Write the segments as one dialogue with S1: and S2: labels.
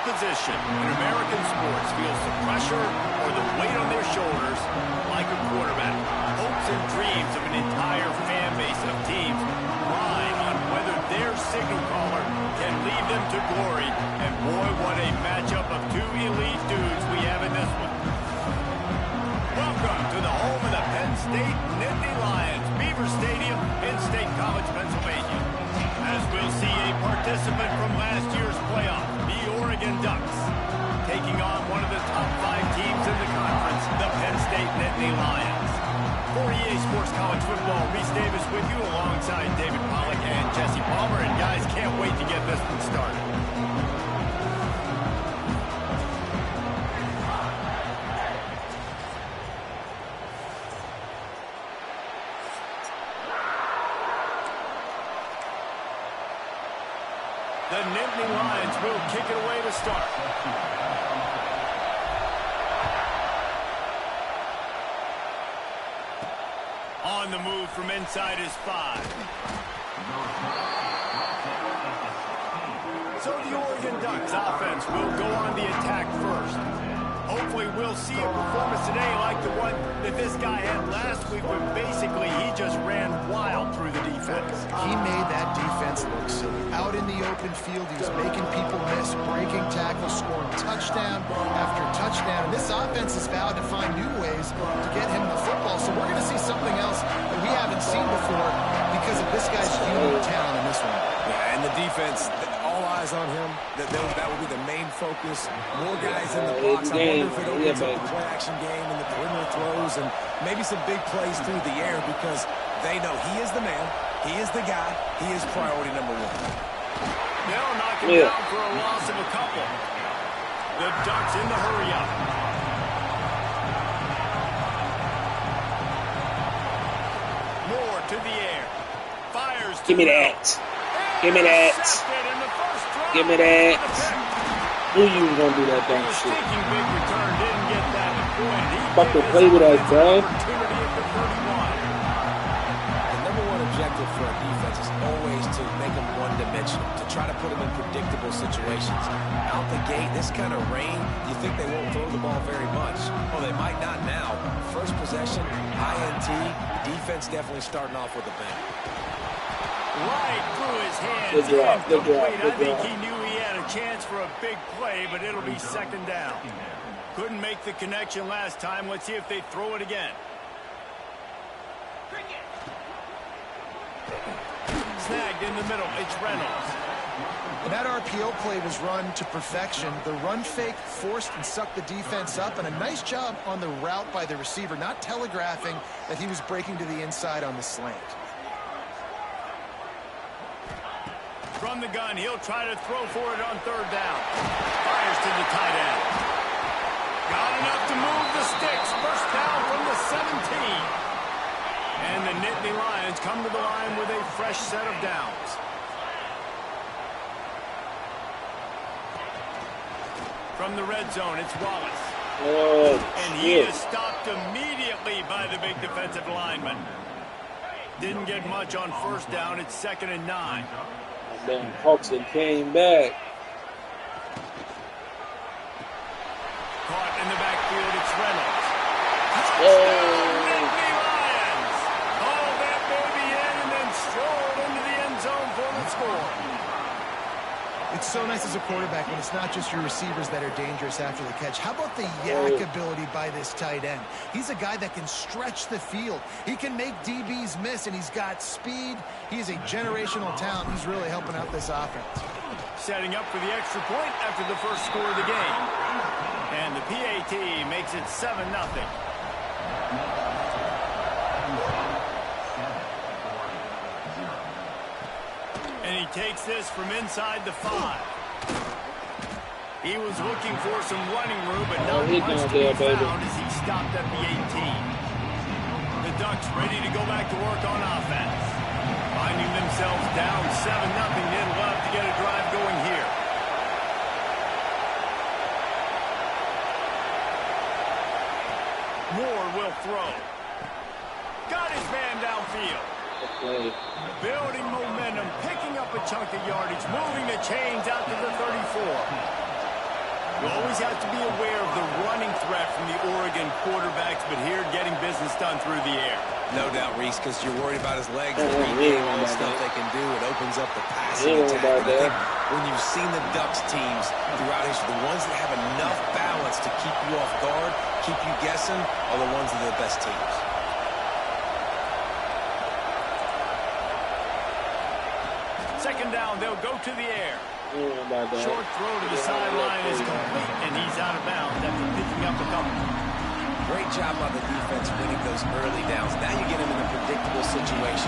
S1: position in American sports feels the pressure or the weight on their shoulders like a quarterback. Hopes and dreams of an entire fan base of teams ride on whether their signal caller can lead them to glory. And boy, what a matchup of two elite dudes we have in this one. Welcome to the home of the Penn State Nittany Lions, Beaver Stadium in State College, Pennsylvania. As we'll see a participant from last year's playoff, the Oregon Ducks, taking on one of the top 5 teams in the conference, the Penn State Nittany Lions. For EA Sports College Football, Reese Davis with you alongside David Pollack and Jesse Palmer. And guys, can't wait to get this one started. The Nittany Lions will kick it away to start. On the move from inside his 5. So the Oregon Ducks offense will go on the attack first. Hopefully we'll see a performance today like the one that this guy had last week, where basically he just ran wild through the defense.
S2: He made that defense look silly. Out in the open field, he was making people miss, breaking tackles, scoring touchdown after touchdown. And this offense has vowed to find new ways to get him the football. So we're going to see something else that we haven't seen before because of this guy's human talent in this one.
S3: Yeah, and the defense, all eyes on him. That will be the main focus. More guys in the box. I wonder if it opens up the play-action game and the perimeter throws and maybe some big plays through the air, because they know he is the man, he is the guy, he is priority number 1.
S1: They'll knock him down for a loss of a couple. The Ducks in the hurry-up. Moore to the air. Fires to
S4: Give me that. Give me that. Give me that. Who you gonna do that damn shit?
S1: Big return, didn't get that point.
S4: Fucking play with us, bro.
S3: The number 1 objective for a defense is always to make them one-dimensional, to try to put them in predictable situations. Out the gate, this kind of rain, you think they won't throw the ball very much. Well, they might not now. First possession, INT, defense definitely starting off with a bang.
S1: Right through his hands.
S4: Good job, good job,
S1: I think he knew he had a chance for a big play, but it'll be second down. Couldn't make the connection last time. Let's see if they throw it again. Snagged in the middle. It's Reynolds.
S2: That RPO play was run to perfection. The run fake forced and sucked the defense up, and a nice job on the route by the receiver, not telegraphing that he was breaking to the inside on the slant.
S1: From the gun, he'll try to throw for it on third down. Fires to the tight end. Got enough to move the sticks. First down from the 17. And the Nittany Lions come to the line with a fresh set of downs. From the red zone, it's Wallace. And he is stopped immediately by the big defensive lineman. Didn't get much on first down. It's 2nd and 9.
S4: Then Hawkson came back.
S1: Caught in the backfield, it's Reynolds. Touchdown, Nittany Lions! Hauled that baby in and then strolled into the end zone for the score.
S2: It's so nice as a quarterback when it's not just your receivers that are dangerous after the catch. How about the yak ability by this tight end? He's a guy that can stretch the field. He can make DBs miss, and he's got speed. He's a generational talent. He's really helping out this offense.
S1: Setting up for the extra point after the first score of the game. And the PAT makes it 7-0. And he takes this from inside the 5. He was looking for some running room, but not much to be found as he stopped at the 18. The Ducks ready to go back to work on offense. Finding themselves down 7-0, they'd love to get a drive going here. Moore will throw. Got his man downfield. Building momentum, picking up a chunk of yardage, moving the chains out to the 34. You always have to be aware of the running threat from the Oregon quarterbacks, but here getting business done through the air.
S3: No doubt, Reese, because you're worried about his legs, the read all the stuff they can do. It opens up the passing attack. And I think when you've seen the Ducks teams throughout history, the ones that have enough balance to keep you off guard, keep you guessing, are the ones that are the best teams.
S1: Second down, they'll go to the air. Short throw to the sideline is complete, and he's out of bounds after picking up a couple.
S3: Great job by the defense winning those early downs. Now you get him in a predictable situation.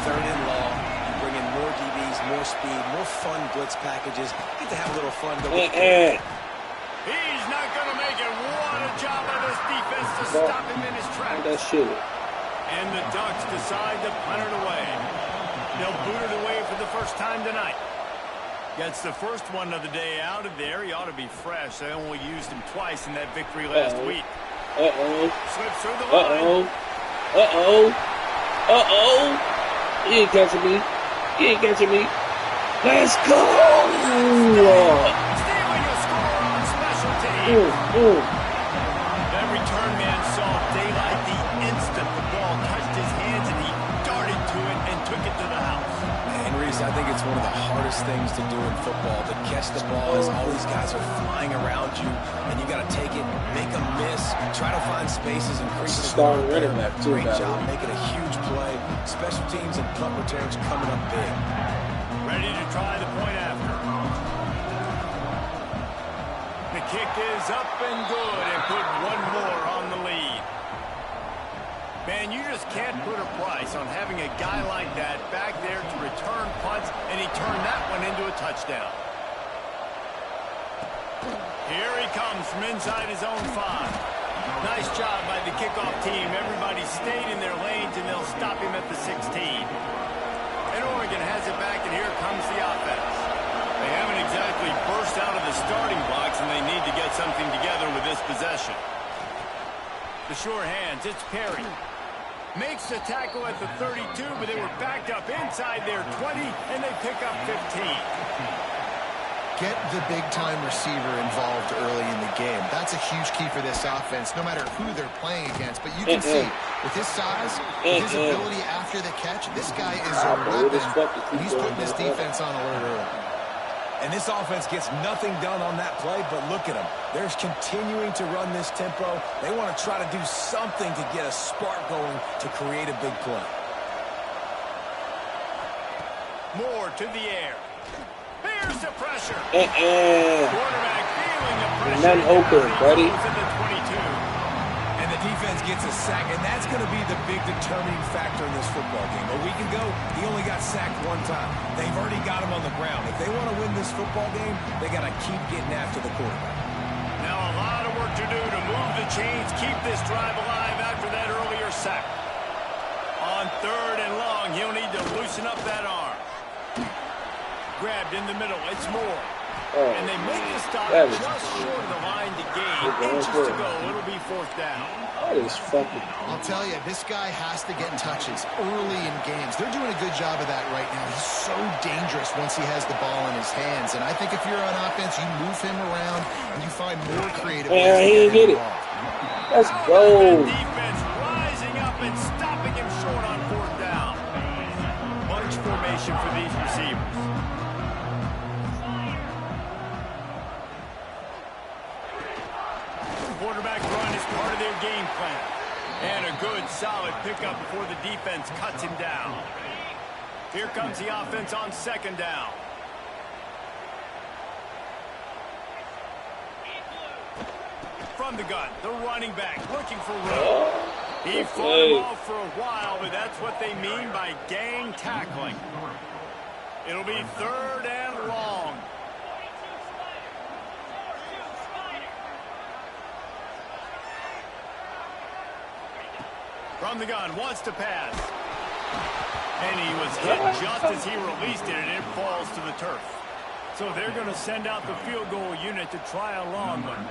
S3: Third and long, you bring in more DBs, more speed, more fun blitz packages. You get to have a little fun.
S1: He's not going to make it. What a job by this defense to stop him in his tracks. And the Ducks decide to punt it away. They'll boot it away for the first time tonight. Gets the first one of the day out of there. He ought to be fresh. They only used him twice in that victory last week. Slips through the line.
S4: He ain't catching me. Let's go!
S1: Stealing a score on special teams. That return man saw daylight the instant the ball touched his hands, and he darted to it and took it to the house.
S3: And Reese, I think it's one of the hardest things to do in football, to catch the ball as all these guys are flying around you, and you got to take it, make a miss, try to find spaces, increase the
S4: starting running back too.
S3: Great job making a huge play. Special teams and punt returns coming up big.
S1: Ready to try the point after. The kick is up and good, and put one more on the lead. Man, you just can't put a price on having a guy like that back there to return punts, and he turned that one into a touchdown. Here he comes from inside his own 5. Nice job by the kickoff team. Everybody stayed in their lanes, and they'll stop him at the 16. And Oregon has it back, and here comes the offense. They haven't exactly burst out of the starting blocks, and they need to get something together with this possession. The sure hands, it's Perry. Makes the tackle at the 32, but they were backed up inside their 20, and they pick up 15.
S2: Get the big-time receiver involved early in the game. That's a huge key for this offense, no matter who they're playing against. But you can see, with his size, with his ability after the catch, this guy is a weapon. He's putting this defense on alert early.
S3: And this offense gets nothing done on that play, but look at them. They're continuing to run this tempo. They want to try to do something to get a spark going to create a big play.
S1: More to the air. Here's the pressure. Quarterback feeling the pressure.
S4: None open, buddy.
S3: And the defense gets a sack, and that's going to be the big determining factor in this football game. A week ago, he only got sacked one time. They've already got him on the ground. If they want to win this football game, they got to keep getting after the quarterback.
S1: Now a lot of work to do to move the chains, keep this drive alive after that earlier sack. On third and long, he'll need to loosen up that arm. Grabbed in the middle, it's Moore. And they make the stop just short of the line to gain. Inches to go, it'll be fourth down.
S4: That is fucking...
S2: I'll tell you, this guy has to get touches early in games. They're doing a good job of that right now. He's so dangerous once he has the ball in his hands. And I think if you're on offense, you move him around and you find more creative ways to get him involved.
S4: Let's go.
S1: Defense rising up and stopping him short on fourth down. Bunch formation for these receivers. Quarterback run is part of their game plan. And a good, solid pickup before the defense cuts him down. Here comes the offense on second down. From the gun, the running back looking for room. He fought him off for a while, but that's what they mean by gang tackling. It'll be third and long. From the gun, wants to pass. And he was hit just as he released it, and it falls to the turf. So they're going to send out the field goal unit to try a long one.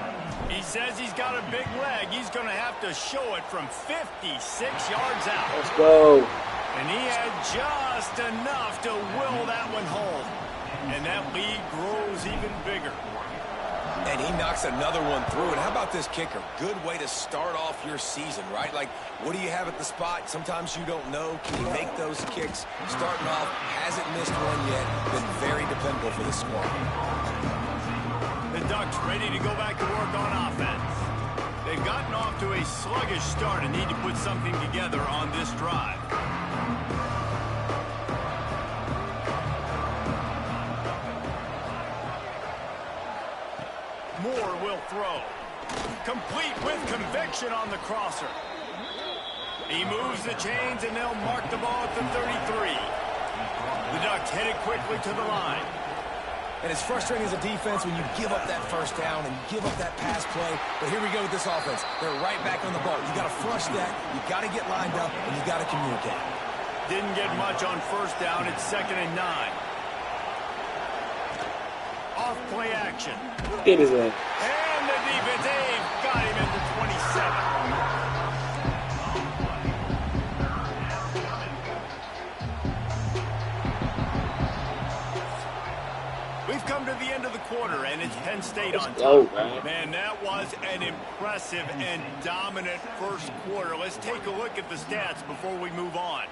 S1: He says he's got a big leg. He's going to have to show it from 56 yards out.
S4: Let's go.
S1: And he had just enough to will that one home. And that lead grows even bigger.
S3: And he knocks another one through. And how about this kicker? Good way to start off your season, right? Like, what do you have at the spot? Sometimes you don't know. Can he make those kicks? Starting off, hasn't missed one yet. Been very dependable for this squad.
S1: The Ducks ready to go back to work on offense. They've gotten off to a sluggish start and need to put something together on this drive. Moore will throw. Complete with conviction on the crosser. He moves the chains and they'll mark the ball at the 33. The Ducks headed quickly to the line.
S3: And it's frustrating as a defense when you give up that first down and you give up that pass play. But here we go with this offense. They're right back on the ball. You got to flush that. You got to get lined up, and you got to communicate.
S1: Didn't get much on first down. It's 2nd and 9. Off play action.
S4: Get his ass.
S1: And the defense, they've got him at the 27. We've come to the end of the quarter, and it's Penn State on top. Man, that was an impressive and dominant first quarter. Let's take a look at the stats before we move on.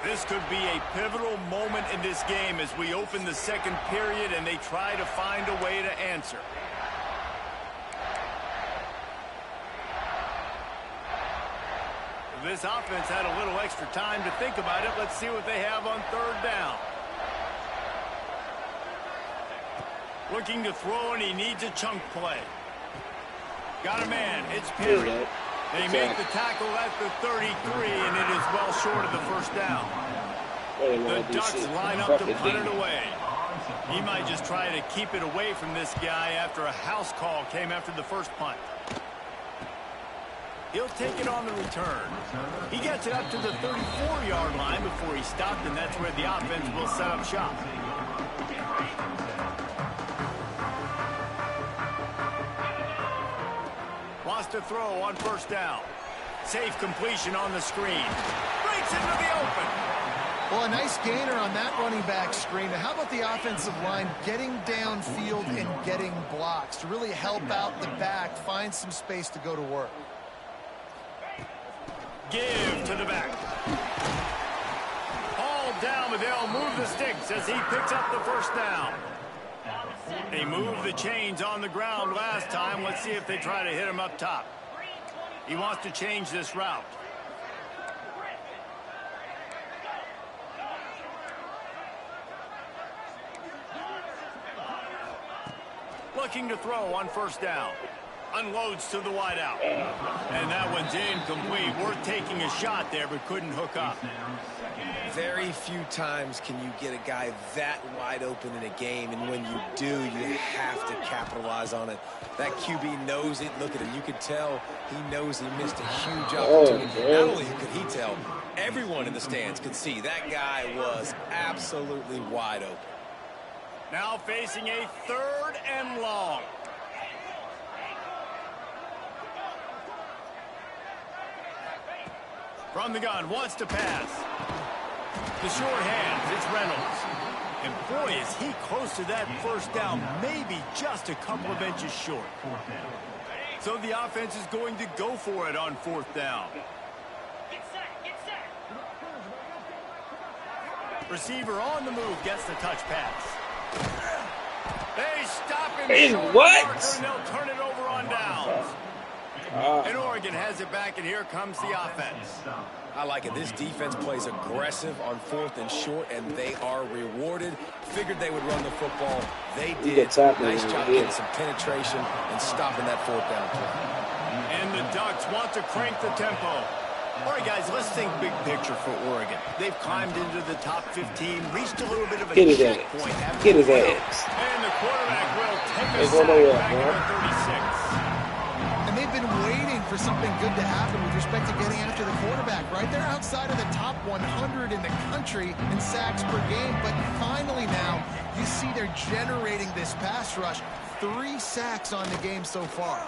S1: This could be a pivotal moment in this game as we open the second period and they try to find a way to answer. This offense had a little extra time to think about it. Let's see what they have on 3rd down. Looking to throw, and he needs a chunk play. Got a man. It's Penn. They make the tackle at the 33, and it is well short of the first down. The Ducks line up to punt it away. He might just try to keep it away from this guy after a house call came after the first punt. He'll take it on the return. He gets it up to the 34-yard line before he stopped, and that's where the offense will set up shop. Wants to throw on first down. Safe completion on the screen. Breaks into the open.
S2: Well, a nice gainer on that running back screen. How about the offensive line getting downfield and getting blocks to really help out the back, find some space to go to work?
S1: Give to the back. All down, but they'll move the sticks as he picks up the first down. They moved the chains on the ground last time. Let's see if they try to hit him up top. He wants to change this route. Looking to throw on first down. Unloads to the wideout. And that one's incomplete. Worth taking a shot there, but couldn't hook up.
S3: Very few times can you get a guy that wide open in a game, and when you do, you have to capitalize on it. That QB knows it. Look at him. You could tell he knows he missed a huge opportunity. Not only could he tell, everyone in the stands could see that guy was absolutely wide open.
S1: Now facing a 3rd and long. From the gun, wants to pass. The short hands, it's Reynolds. And boy, is he close to that first down, maybe just a couple of inches short. So the offense is going to go for it on 4th down. Receiver on the move, gets the touch pass. They stop him short, and they'll turn it over on downs. And Oregon has it back, and here comes the offense.
S3: I like it. This defense plays aggressive on 4th and short, and they are rewarded. Figured they would run the football. They did. Nice job getting some penetration and stopping that 4th down play.
S1: And the Ducks want to crank the tempo. All right, guys, let's think big picture for Oregon. They've climbed into the top 15, reached a little bit of a checkpoint.
S4: Get his ass.
S1: And the quarterback will take a sack back at 36.
S2: And they've been waiting for something good to happen with respect to getting after the quarterback, right? They're outside of the top 100 in the country in sacks per game, but finally now you see they're generating this pass rush. 3 sacks on the game so far.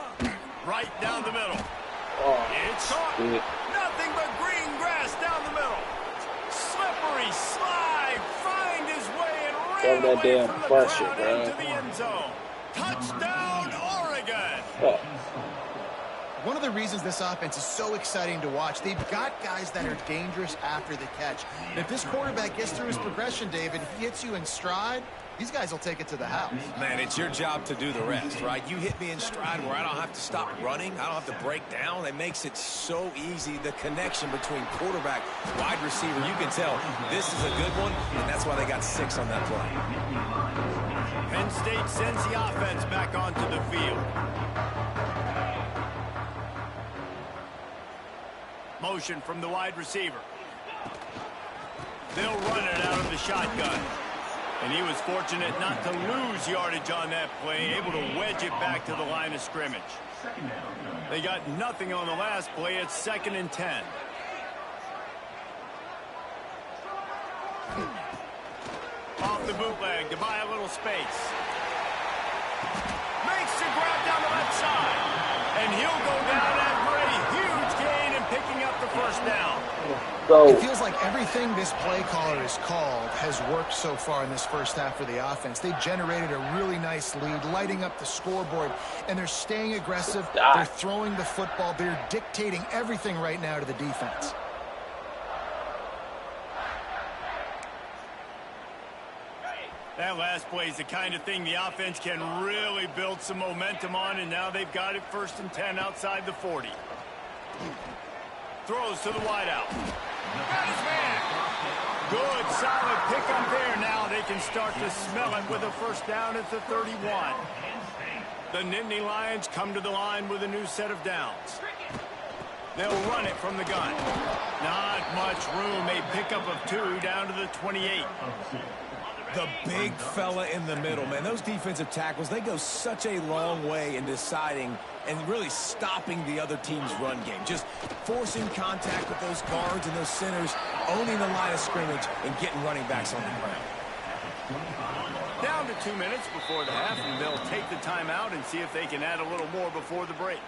S1: Right down the middle. It's caught. Nothing but green grass down the middle. Slippery slide. Finally
S4: Throw that damn pressure, bro.
S1: Touchdown, Oregon!
S4: Oh.
S2: One of the reasons this offense is so exciting to watch, they've got guys that are dangerous after the catch. And if this quarterback gets through his progression, David, he hits you in stride, these guys will take it to the house.
S3: Man, it's your job to do the rest, right? You hit me in stride where I don't have to stop running. I don't have to break down. It makes it so easy. The connection between quarterback, wide receiver, you can tell this is a good one, and that's why they got 6 on that play.
S1: Penn State sends the offense back onto the field. Motion from the wide receiver. They'll run it out of the shotgun. And he was fortunate not to lose yardage on that play, able to wedge it back to the line of scrimmage. They got nothing on the last play. It's 2nd and 10. Off the bootleg to buy a little space. Makes the grab down the left side. And he'll go down after a huge gain and picking up the first down.
S2: It feels like everything this play caller has called has worked so far in this first half for the offense. They've generated a really nice lead, lighting up the scoreboard, and they're staying aggressive. They're throwing the football. They're dictating everything right now to the defense.
S1: That last play is the kind of thing the offense can really build some momentum on, and now they've got it 1st and 10 outside the 40. Throws to the wideout. Got his man. Good, solid pickup there. Now they can start to smell it with a first down at the 31. The Nittany Lions come to the line with a new set of downs. They'll run it from the gun. Not much room. A pickup of 2 down to the 28.
S3: The big fella in the middle, man. Those defensive tackles, they go such a long way in deciding and really stopping the other team's run game. Just forcing contact with those guards and those centers, owning the line of scrimmage, and getting running backs on the ground.
S1: Down to 2 minutes before the half, and they'll take the timeout and see if they can add a little more before the break.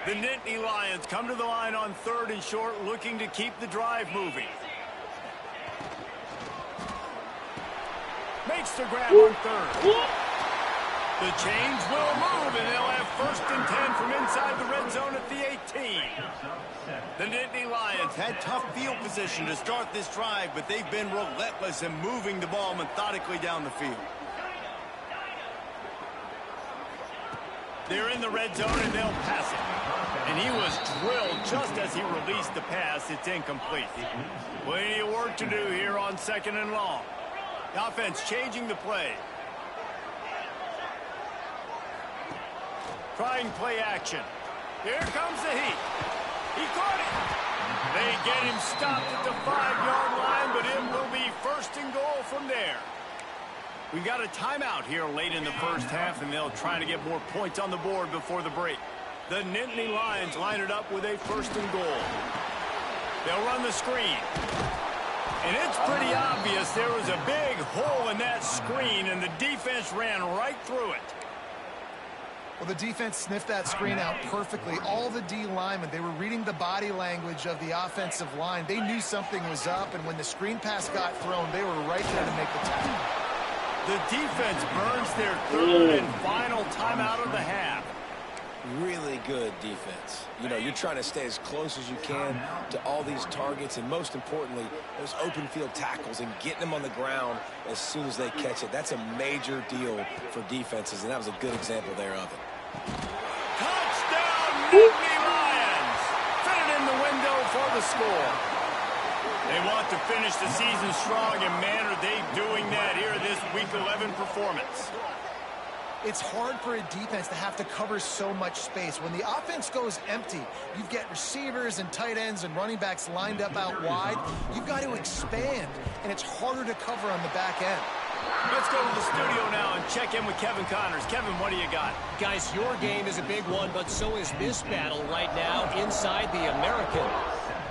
S1: The Nittany Lions come to the line on 3rd and short, looking to keep the drive moving. Makes the grab on 3rd. The chains will move, and they'll have 1st and 10 from inside the red zone at the 18. The Nittany Lions had tough field position to start this drive, but they've been relentless in moving the ball methodically down the field. They're in the red zone, and they'll pass it. And he was drilled just as he released the pass. It's incomplete. Plenty of work to do here on 2nd and long. The offense changing the play. Trying play action. Here comes the heat. He caught it. They get him stopped at the 5-yard line, but it will be 1st and goal from there. We got a timeout here late in the first half, and they'll try to get more points on the board before the break. The Nittany Lions line it up with a 1st and goal. They'll run the screen. And it's pretty obvious there was a big hole in that screen, and the defense ran right through it.
S2: Well, the defense sniffed that screen out perfectly. All the D linemen, they were reading the body language of the offensive line. They knew something was up, and when the screen pass got thrown, they were right there to make the tackle.
S1: The defense burns their 3rd and final timeout of the half.
S3: Really good defense. You know, you're trying to stay as close as you can to all these targets, and most importantly, those open field tackles and getting them on the ground as soon as they catch it. That's a major deal for defenses, and that was a good example there of it.
S1: Touchdown, Nittany Lions! Fit it in the window for the score. They want to finish the season strong, and man, are they doing that here this Week 11 performance.
S2: It's hard for a defense to have to cover so much space. When the offense goes empty, you get receivers and tight ends and running backs lined up out wide. You've got to expand, and it's harder to cover on the back end.
S1: Let's go to the studio now and check in with Kevin Connors. Kevin, what do you got?
S5: Guys, your game is a big one, but so is this battle right now inside the American.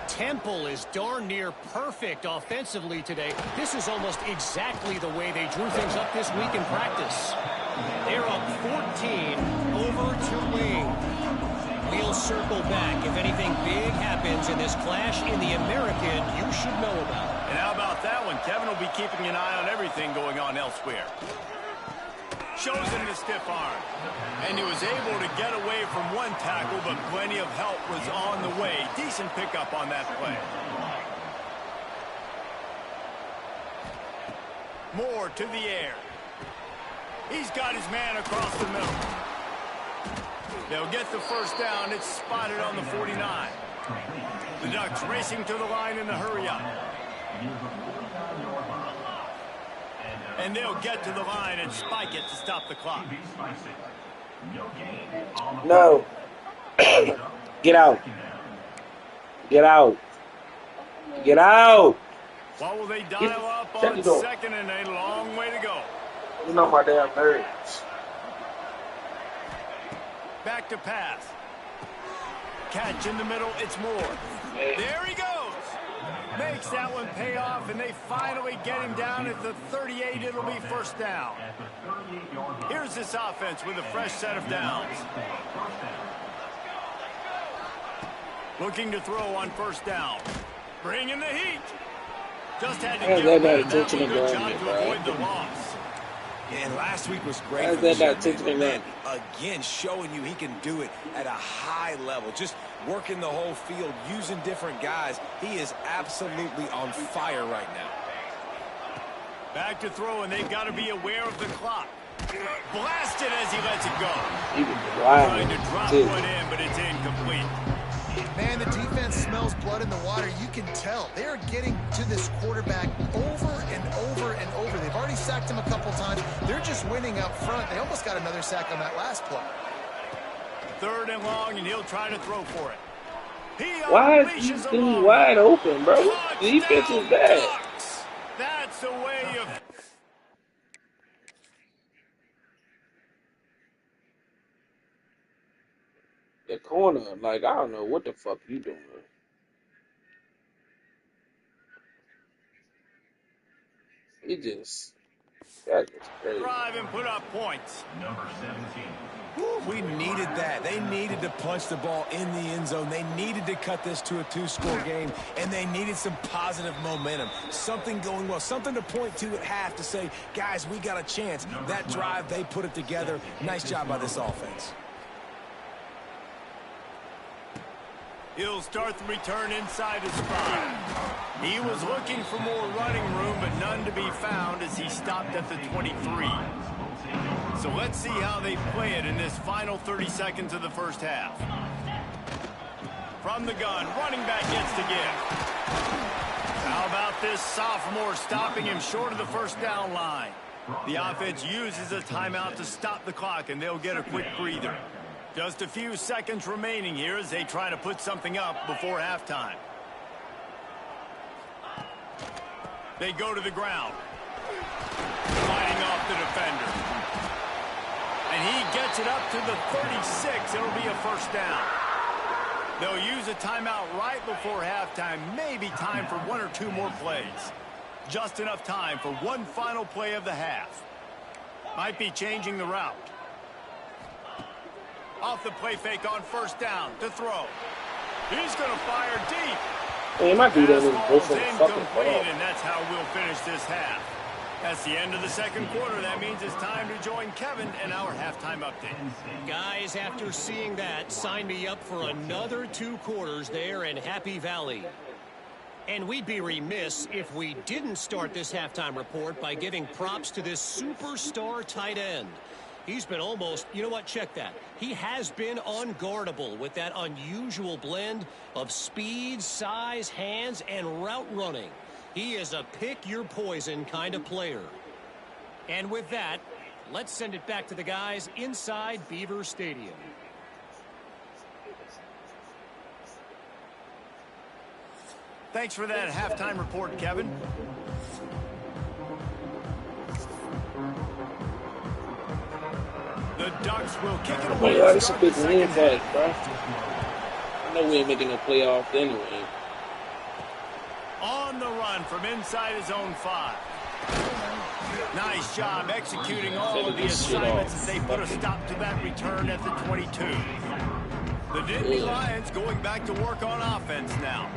S5: Temple is darn near perfect offensively today. This is almost exactly the way they drew things up this week in practice. They're up 14 over Tulane. We'll circle back. If anything big happens in this clash in the American, you should know about it.
S1: And how about that now, and Kevin will be keeping an eye on everything going on elsewhere. Shows him the stiff arm. And he was able to get away from one tackle, but plenty of help was on the way. Decent pickup on that play. Moore to the air. He's got his man across the middle. They'll get the first down. It's spotted on the 49. The Ducks racing to the line in the hurry-up. And they'll get to the line and spike it to stop the clock.
S4: No. Get out. Get out. Get out.
S1: What will they dial up on second and a long way to go?
S4: You know my damn nerves.
S1: Back to pass. Catch in the middle. It's Moore. There he goes. Makes that one pay off, and they finally get him down at the 38. It'll be first down. Here's this offense with a fresh set of downs. Looking to throw on first down. Bringing the heat. Just had to get rid of that. Good job to avoid the loss.
S3: And last week was great. Again, showing you he can do it at a high level. Just working the whole field, using different guys. He is absolutely on fire right now.
S1: Back to throw, and they've got to be aware of the clock. Blasted as he lets it go. Trying to drop one in, but it's incomplete.
S2: Man, the defense smells blood in the water. You can tell. They are getting to this quarterback over and over and over. They've already sacked him a couple times. They're just winning up front. They almost got another sack on that last play.
S1: Third and long, and he'll try to throw for it.
S4: Why is this dude wide open, bro? The defense is bad.
S1: That's the way of...
S4: The corner, like, I don't know what the fuck you doing. That is crazy.
S1: Drive and put up points.
S3: Number 17. We needed that. They needed to punch the ball in the end zone. They needed to cut this to a 2-score game, and they needed some positive momentum. Something going well, something to point to at half to say, guys, we got a chance. That drive, they put it together. Nice job by this offense.
S1: He'll start the return inside his 5. He was looking for more running room, but none to be found as he stopped at the 23. So let's see how they play it in this final 30 seconds of the first half. From the gun, running back gets to give. How about this sophomore stopping him short of the first down line? The offense uses a timeout to stop the clock, and they'll get a quick breather. Just a few seconds remaining here as they try to put something up before halftime. They go to the ground. Fighting off the defender. And he gets it up to the 36. It'll be a first down. They'll use a timeout right before halftime. Maybe time for one or two more plays. Just enough time for one final play of the half. Might be changing the route. Off the play fake on first down to throw. He's going to fire deep.
S4: Hey, my dude doesn't go for the fucking
S1: incomplete, and that's how we'll finish this half. That's the end of the second quarter. That means it's time to join Kevin in our halftime update.
S5: Guys, after seeing that, sign me up for another 2 quarters there in Happy Valley. And we'd be remiss if we didn't start this halftime report by giving props to this superstar tight end. He's been almost, you know what, check that. He has been unguardable with that unusual blend of speed, size, hands, and route running. He is a pick-your-poison kind of player. And with that, let's send it back to the guys inside Beaver Stadium.
S1: Thanks for that halftime report, Kevin. The Ducks will kick it away.
S4: Oh, this is a big win for us, bro. I know we ain't making no playoffs anyway.
S1: On the run from inside his own 5. Nice job executing all of the assignments as they put a stop to that return at the 22. The Nittany Lions going back to work on offense now.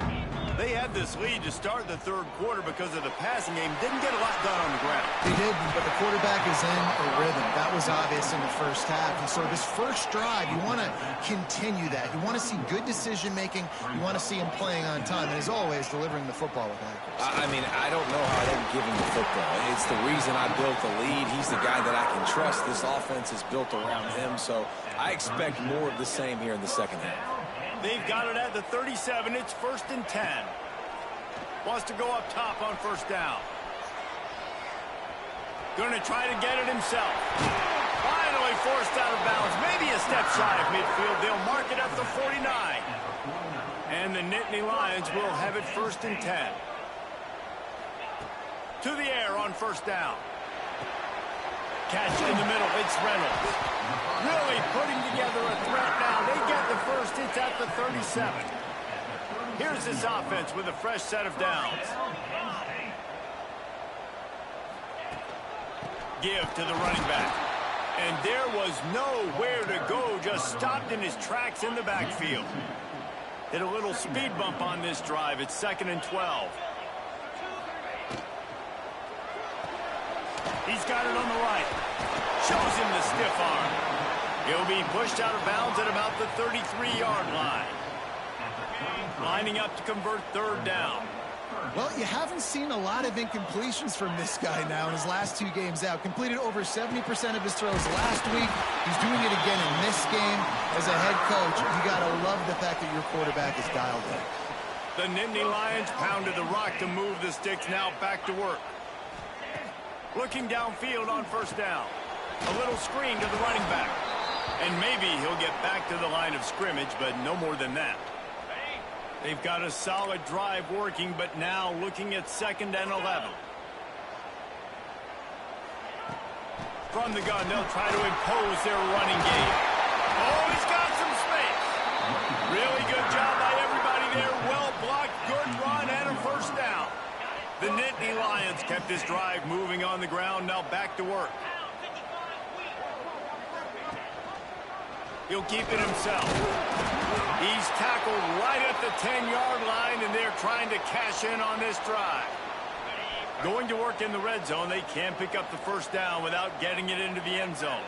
S1: They had this lead to start the third quarter because of the passing game. Didn't get a lot done on the ground.
S2: They did, but the quarterback is in a rhythm. That was obvious in the first half. And so this first drive, you want to continue that. You want to see good decision-making. You want to see him playing on time. And as always, delivering the football with accuracy.
S3: I mean, I don't know how I didn't give him the football. It's the reason I built the lead. He's the guy that I can trust. This offense is built around him. So I expect more of the same here in the second half.
S1: They've got it at the 37. It's 1st and 10. Wants to go up top on first down. Going to try to get it himself. Finally forced out of bounds. Maybe a step shy of midfield. They'll mark it at the 49. And the Nittany Lions will have it 1st and 10. To the air on first down. Catch in the middle. It's Reynolds. Really putting together a threat now. They get the first. It's at the 37. Here's this offense with a fresh set of downs. Give to the running back. And there was nowhere to go. Just stopped in his tracks in the backfield. Hit a little speed bump on this drive. It's 2nd and 12. He's got it on the right. Shows him the stiff arm. He'll be pushed out of bounds at about the 33-yard line. Lining up to convert third down.
S2: Well, you haven't seen a lot of incompletions from this guy now in his last 2 games out. Completed over 70% of his throws last week. He's doing it again in this game. As a head coach, you got to love the fact that your quarterback is dialed in.
S1: The Nittany Lions pounded the rock to move the sticks. Now back to work. Looking downfield on first down. A little screen to the running back. And maybe he'll get back to the line of scrimmage, but no more than that. They've got a solid drive working, but now looking at 2nd and 11. From the gun, they'll try to impose their running game. Oh, he's got some space. Really good job by everybody there. Well blocked, good run, and a first down. The Nittany Lions kept this drive moving on the ground. Now back to work. He'll keep it himself. He's tackled right at the 10-yard line, and they're trying to cash in on this drive. Going to work in the red zone. They can't pick up the first down without getting it into the end zone.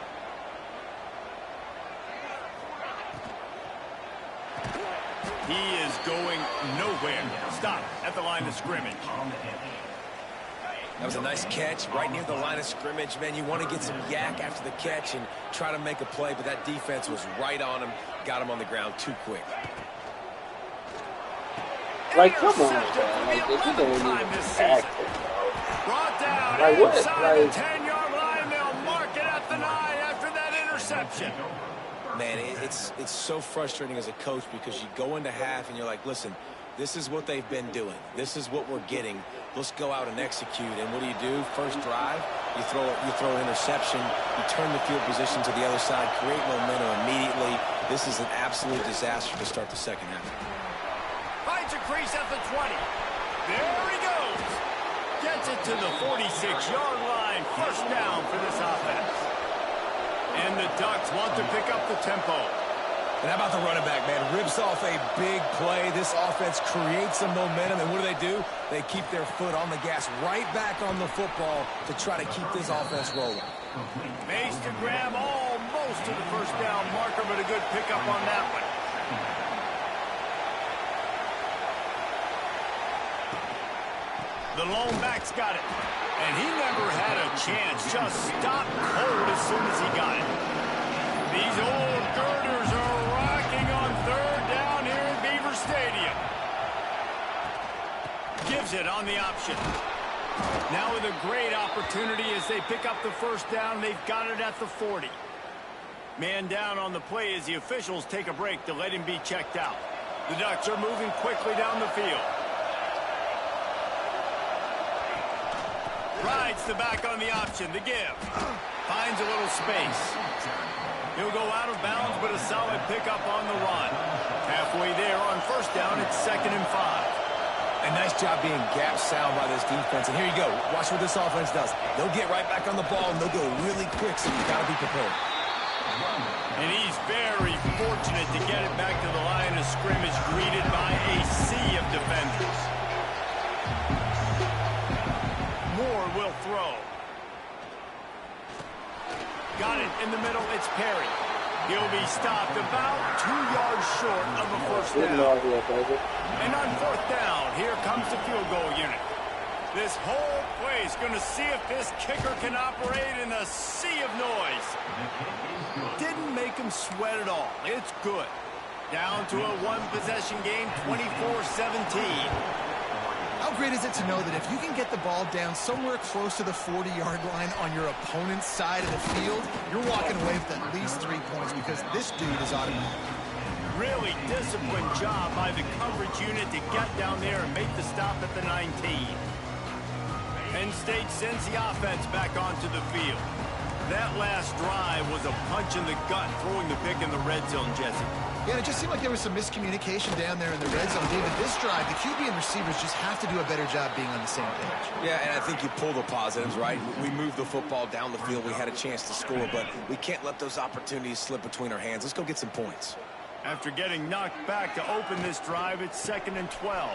S1: He is going nowhere. Stop at the line of scrimmage.
S3: That was a nice catch right near the line of scrimmage. Man, you want to get some yak after the catch and try to make a play, but that defense was right on him. Got him on the ground too quick.
S4: Like, come on, man. Like, this is the only active.
S1: Brought down
S4: like, what?
S1: Inside
S4: Like,
S1: the 10-yard line. They'll mark it at the 9 after that interception.
S3: Man, it's so frustrating as a coach because you go into half and you're like, listen, this is what they've been doing. This is what we're getting. Let's go out and execute. And what do? First drive, you throw an interception, you turn the field position to the other side, create momentum immediately. This is an absolute disaster to start the second half.
S1: Finds a crease at the 20. There he goes. Gets it to the 46-yard line. First down for this offense. And the Ducks want to pick up the tempo.
S3: And how about the running back, man? Rips off a big play. This offense creates some momentum. And what do? They keep their foot on the gas right back on the football to try to keep this offense rolling.
S1: Makes to grab almost to the first down marker, but a good pickup on that one. The lone back's got it. And he never had a chance. Just stopped cold as soon as he got it. These old girders are rocking on third down here at Beaver Stadium. Gives it on the option. Now with a great opportunity as they pick up the first down. They've got it at the 40. Man down on the play as the officials take a break to let him be checked out. The Ducks are moving quickly down the field. Rides the back on the option. The give. Finds a little space. He'll go out of bounds, but a solid pickup on the run. Halfway there on first down, it's 2nd and 5.
S3: A nice job being gap sound by this defense. And here you go. Watch what this offense does. They'll get right back on the ball, and they'll go really quick, so you've got to be prepared.
S1: And he's very fortunate to get it back to the line of scrimmage, greeted by a sea of defenders. defenders. Moore will throw. Got it in the middle. It's Perry. He'll be stopped about 2 yards short of a first down. And on fourth down, here comes the field goal unit. This whole play is going to see if this kicker can operate in a sea of noise. Didn't make him sweat at all. It's good. Down to a one-possession game, 24-17.
S2: How great is it to know that if you can get the ball down somewhere close to the 40-yard line on your opponent's side of the field, you're walking away with at least 3 points because this dude is automatic.
S1: Really disciplined job by the coverage unit to get down there and make the stop at the 19. Penn State sends the offense back onto the field. That last drive was a punch in the gut, throwing the pick in the red zone, Jesse.
S2: Yeah, it just seemed like there was some miscommunication down there in the red zone. David, this drive, the QB and receivers just have to do a better job being on the same page.
S3: Yeah, and I think you pull the positives, right? We moved the football down the field. We had a chance to score, but we can't let those opportunities slip between our hands. Let's go get some points.
S1: After getting knocked back to open this drive, it's 2nd and 12.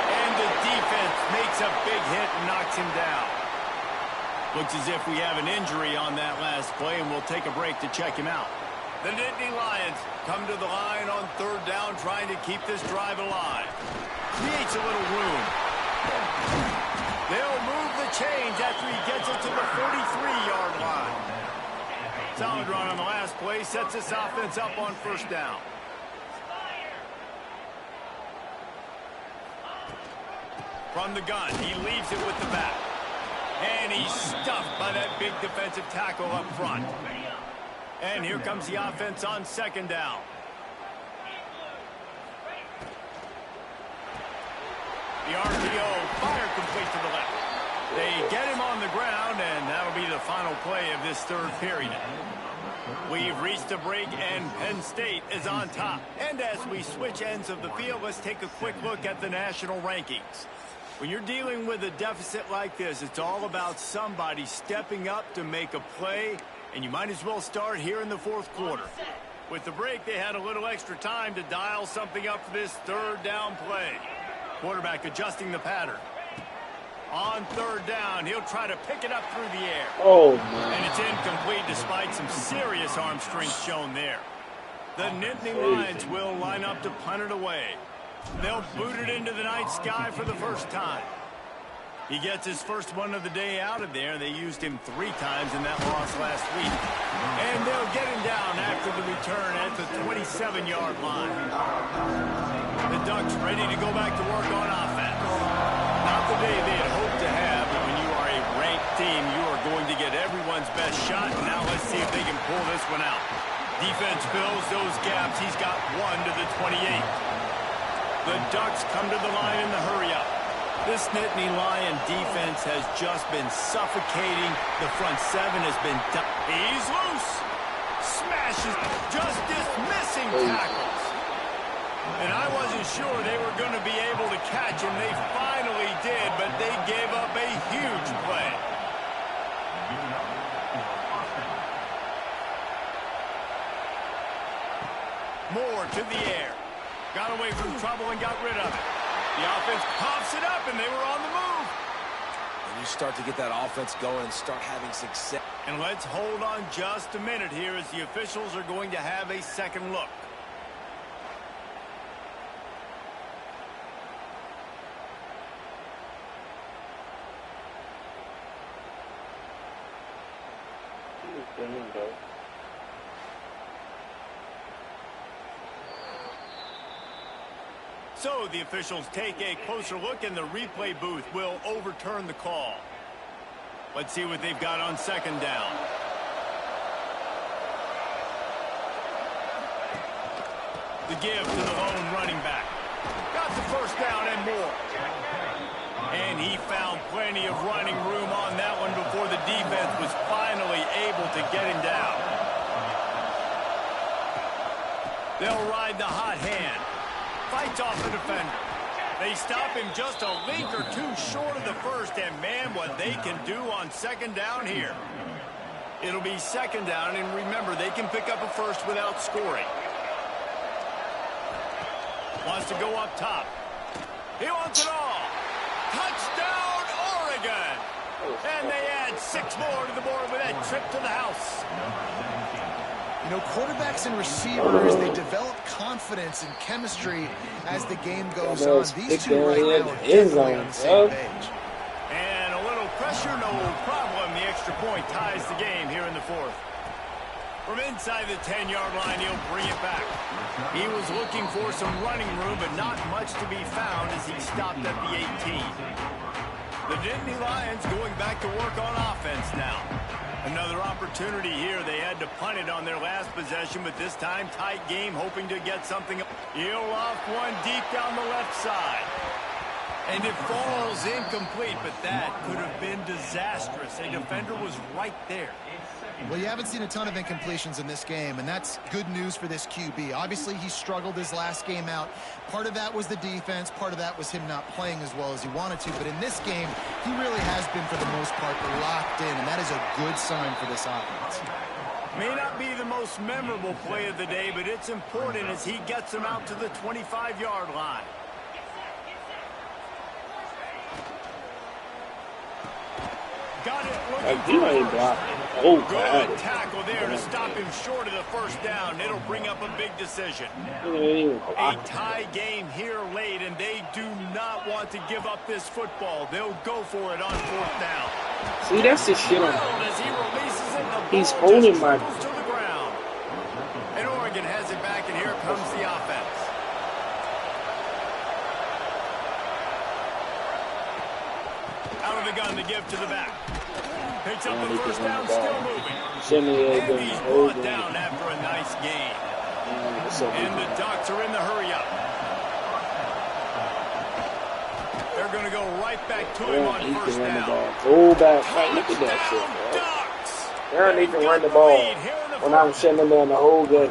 S1: And the defense makes a big hit and knocks him down. Looks as if we have an injury on that last play, and we'll take a break to check him out. The Nittany Lions come to the line on 3rd down, trying to keep this drive alive. Creates a little room. They'll move the chains after he gets it to the 43-yard line. Solid run on the last play, sets this offense up on 1st down. From the gun, he leaves it with the back. And he's stuffed by that big defensive tackle up front. And here comes the offense on 2nd down. The RPO, fire complete to the left. They get him on the ground, and that'll be the final play of this 3rd period. We've reached a break, and Penn State is on top. And as we switch ends of the field, let's take a quick look at the national rankings. When you're dealing with a deficit like this, it's all about somebody stepping up to make a play, and you might as well start here in the 4th quarter. With the break, they had a little extra time to dial something up for this 3rd down play. Quarterback adjusting the pattern. On 3rd down, he'll try to pick it up through the air.
S4: Oh, man.
S1: And it's incomplete despite some serious arm strength shown there. The Nittany Lions will line up to punt it away. They'll boot it into the night sky for the first time. He gets his first one of the day out of there. They used him 3 times in that loss last week. And they'll get him down after the return at the 27-yard line. The Ducks ready to go back to work on offense. Not the day they had hoped to have, but when you are a ranked team, you are going to get everyone's best shot. Now let's see if they can pull this one out. Defense fills those gaps. He's got 1 to the 28. The Ducks come to the line in the hurry-up. This Nittany Lion defense has just been suffocating. The front 7 has been done. He's loose. Smashes. Just dismissing tackles. And I wasn't sure they were going to be able to catch him. They finally did, but they gave up a huge play. Moore to the air. Got away from trouble and got rid of it. The offense pops it up, and they were on the move.
S3: And you start to get that offense going and start having success.
S1: And let's hold on just a minute here as the officials are going to have a second look. So the officials take a closer look, and the replay booth will overturn the call. Let's see what they've got on 2nd down. The give to the lone running back. Got the first down and more. And he found plenty of running room on that one before the defense was finally able to get him down. They'll ride the hot hand. Fights off the defender. They stop him just a link or 2 short of the first, and man, what they can do on 2nd down here. It'll be 2nd down, and remember, they can pick up a first without scoring. Wants to go up top. He wants it all. Touchdown, Oregon. And they add 6 more to the board with that trip to the house.
S2: You know, quarterbacks and receivers, they develop confidence and chemistry as the game goes on. These two right now are definitely on the same page.
S1: And a little pressure, no problem. The extra point ties the game here in the 4th. From inside the 10-yard line, he'll bring it back. He was looking for some running room, but not much to be found as he stopped at the 18. The Nittany Lions going back to work on offense now. Another opportunity here. They had to punt it on their last possession, but this time tight game, hoping to get something. He'll loft one deep down the left side. And it falls incomplete, but that could have been disastrous. A defender was right there.
S2: Well, you haven't seen a ton of incompletions in this game, and that's good news for this QB. Obviously, he struggled his last game out. Part of that was the defense. Part of that was him not playing as well as he wanted to. But in this game, he really has been, for the most part, locked in, and that is a good sign for this offense.
S1: May not be the most memorable play of the day, but it's important as he gets him out to the 25-yard line. Got it looking for
S4: ain't blocking. Oh, God.
S1: Good tackle there to stop him short of the first down. It'll bring up a big decision. A tie game here late, and they do not want to give up this football. They'll go for it on 4th down.
S4: See, that's the shit on.
S1: As he releases it, the
S4: He's
S1: ball
S4: holding
S1: just
S4: my.
S1: falls to the ground. And Oregon has it back, and here comes the offense. Out of the gun to give to the back. Picks up the first down, still moving. And he's brought down after a nice gain. And the Ducks are in the hurry-up. They're going to go right back to him on first down.
S4: Go back. Right, look at that shit,
S1: Ducks!
S4: They don't need to run the ball when I'm sitting them there in the whole game.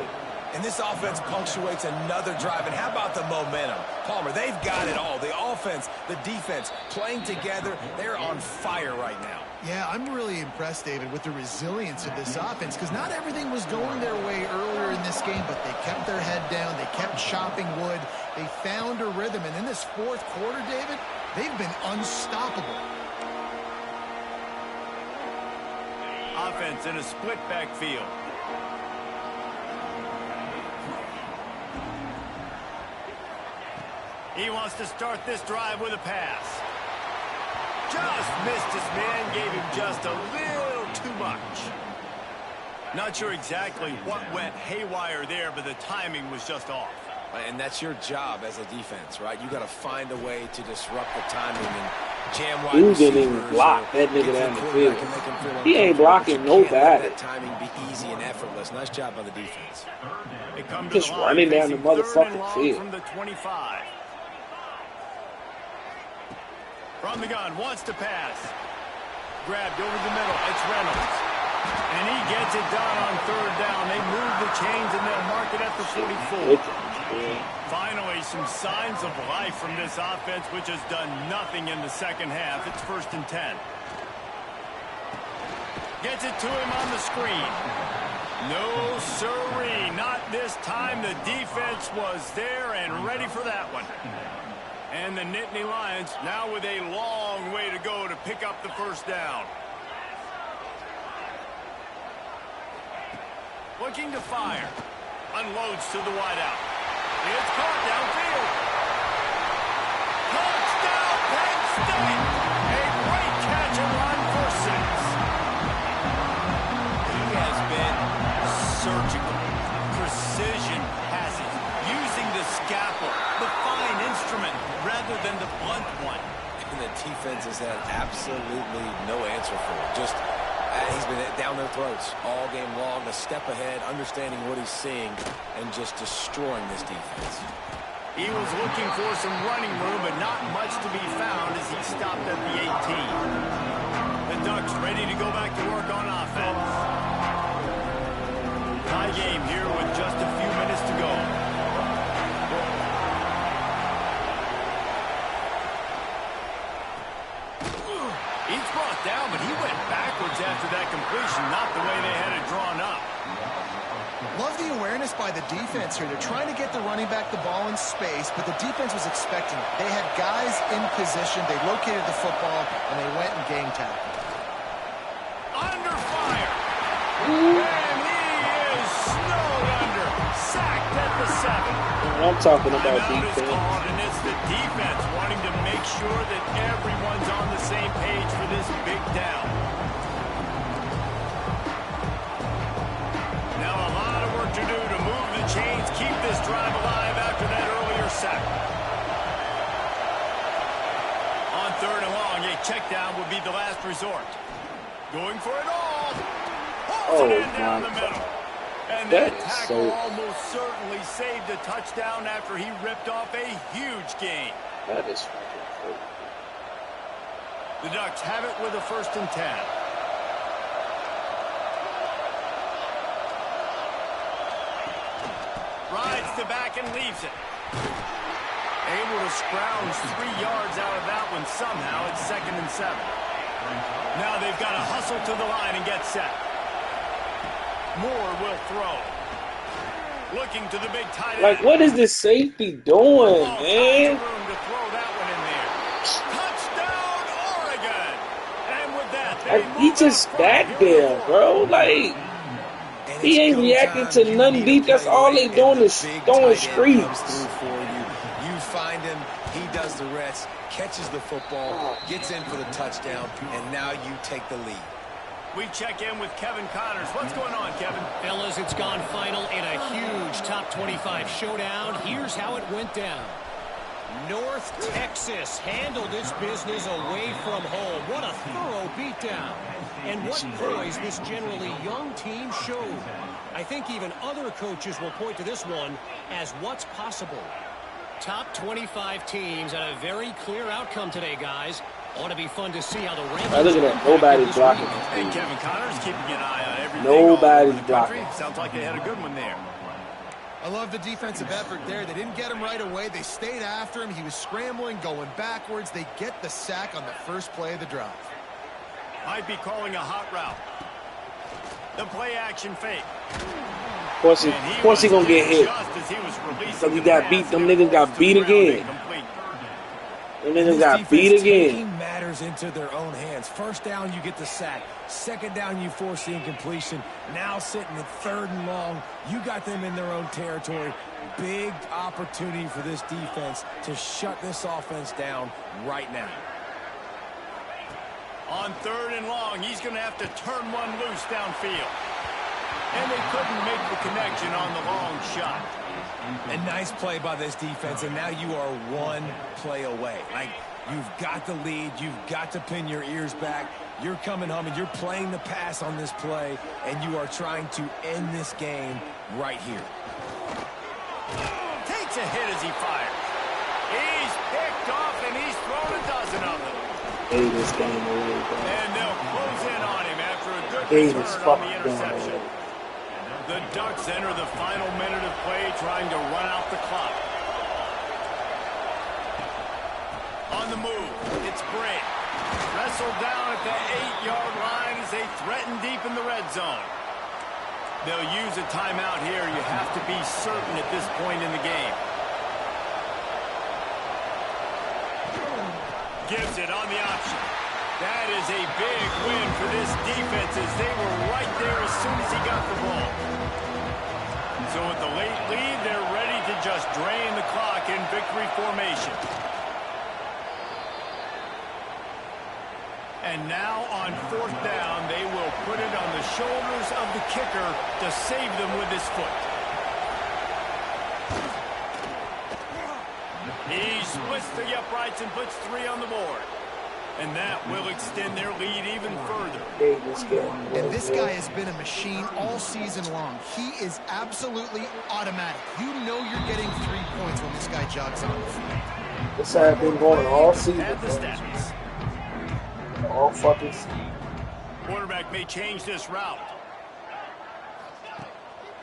S3: And this offense punctuates another drive. And how about the momentum? Palmer, they've got it all. The offense, the defense, playing together. They're on fire right now.
S2: Yeah, I'm really impressed, David, with the resilience of this offense, because not everything was going their way earlier in this game, but they kept their head down. They kept chopping wood. They found a rhythm. And in this 4th quarter, David, they've been unstoppable.
S1: Offense in a split backfield. He wants to start this drive with a pass. Just missed his man, gave him just a little too much. Not sure exactly what went haywire there, but the timing was just off.
S3: And that's your job as a defense, right? You got to find a way to disrupt the timing and jam wide
S4: He didn't even block that nigga down the field. He ain't blocking nobody.
S3: That timing be easy and effortless. Nice job by the defense.
S4: Just running down the motherfucking field.
S1: From the 25. From the gun, wants to pass. Grabbed over the middle. It's Reynolds. And he gets it done on 3rd down. They move the chains and they'll mark it at the 44. Finally, some signs of life from this offense, which has done nothing in the second half. It's 1st and 10. Gets it to him on the screen. No siree. Not this time. The defense was there and ready for that one. And the Nittany Lions now with a long way to go to pick up the first down. Looking to fire. Unloads to the wideout. It's caught downfield. Touchdown, Penn State. A great catch and run for 6. He has been surgical. Precision passes. Using the scalpel, the fine instrument, rather than the blunt one.
S3: And the defense has had absolutely no answer for it. Just he's been down their throats all game long, a step ahead, understanding what he's seeing, and just destroying this defense.
S1: He was looking for some running room, but not much to be found as he stopped at the 18. The Ducks ready to go back to work on offense. Tie game here with just a few minutes to go. He's brought down, but he went backwards after that completion, not the way they had it drawn up.
S2: Love the awareness by the defense here. They're trying to get the running back the ball in space, but the defense was expecting it. They had guys in position. They located the football, and they went and game tackled.
S1: Under fire. And he is snowed under. Sacked at the 7.
S4: I'm talking about
S1: Timeout is
S4: defense.
S1: called, and it's the defense wanting to make sure that everyone's on the same page for this big down. Now a lot of work to do to move the chains, keep this drive alive after that earlier sack. On 3rd and long, a check down would be the last resort. Going for it all. Pulls it in down the middle. And that tackle almost certainly saved a touchdown after he ripped off a huge gain.
S4: That is fucking cool.
S1: The Ducks have it with a 1st and 10. Rides to back and leaves it. Able to scrounge 3 yards out of that one somehow. It's 2nd and 7. Now they've got to hustle to the line and get set. Moore will throw. Looking to the big tight end.
S4: Like, what is this safety doing, man?
S1: Room to throw that one in there. Touchdown, Oregon. And with that,
S4: Like, he just back there, bro. Like, he ain't reacting to nothing deep. That's all they doing is throwing screens.
S3: You find him, he does the rest, catches the football, gets in for the touchdown, and now you take the lead.
S1: We check in with Kevin Connors. What's going on, Kevin?
S5: Fellas, it's gone final in a huge top 25 showdown. Here's how it went down. North Texas handled its business away from home. What a thorough beatdown. And what poise this generally young team showed. I think even other coaches will point to this one as what's possible. Top 25 teams and a very clear outcome today, guys. Ought to be fun to see how the rankings.
S4: Look at that. Nobody's blocking.
S1: And Kevin Connors keeping an eye on everything.
S4: Nobody's blocking.
S1: Sounds like they had a good one there.
S2: I love the defensive effort there. They didn't get him right away. They stayed after him. He was scrambling, going backwards. They get the sack on the first play of the drive.
S1: Might be calling a hot route. The play action fake.
S4: Of course he gonna get hit. So he got beat. Them niggas got beat again. Them niggas got beat again.
S3: Taking matters into their own hands. 1st down, you get the sack. 2nd down, you force the incompletion. Now sitting at 3rd and long, you got them in their own territory. Big opportunity for this defense to shut this offense down right now.
S1: On 3rd and long, he's going to have to turn one loose downfield. And they couldn't make the connection on the long shot.
S3: A nice play by this defense, and now you are 1 play away. Like, you've got the lead. You've got to pin your ears back. You're coming home, and you're playing the pass on this play, and you are trying to end this game right here.
S1: Takes a hit as he fires. He's picked off, and he's thrown a dozen of them.
S4: Hate this game away, bro.
S1: And they'll close in on him after a good
S4: Hate
S1: return
S4: this
S1: on the
S4: fucking
S1: interception.
S4: game.
S1: The Ducks enter the final minute of play trying to run out the clock. On the move, it's Bray. Wrestled down at the 8-yard line as they threaten deep in the red zone. They'll use a timeout here. You have to be certain at this point in the game. Gives it on the option. That is a big win for this defense as they were right there as soon as he got the ball. So with the late lead, they're ready to just drain the clock in victory formation. And now on 4th down, they will put it on the shoulders of the kicker to save them with his foot. He splits the uprights and puts 3 on the board. And that will extend their lead even further.
S2: And this guy has been a machine all season long. He is absolutely automatic. You know you're getting 3 points when this guy jogs on the field.
S4: This has been going all season.
S1: Add the stats.
S4: All fucking season.
S1: Quarterback may change this route.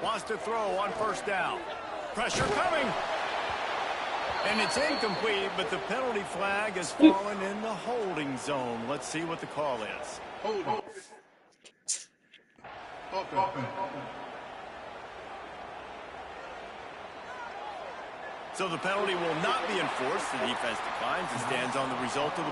S1: Wants to throw on 1st down. Pressure coming. And it's incomplete, but the penalty flag has fallen in the holding zone. Let's see what the call is. So the penalty will not be enforced. The defense declines and stands on the result of the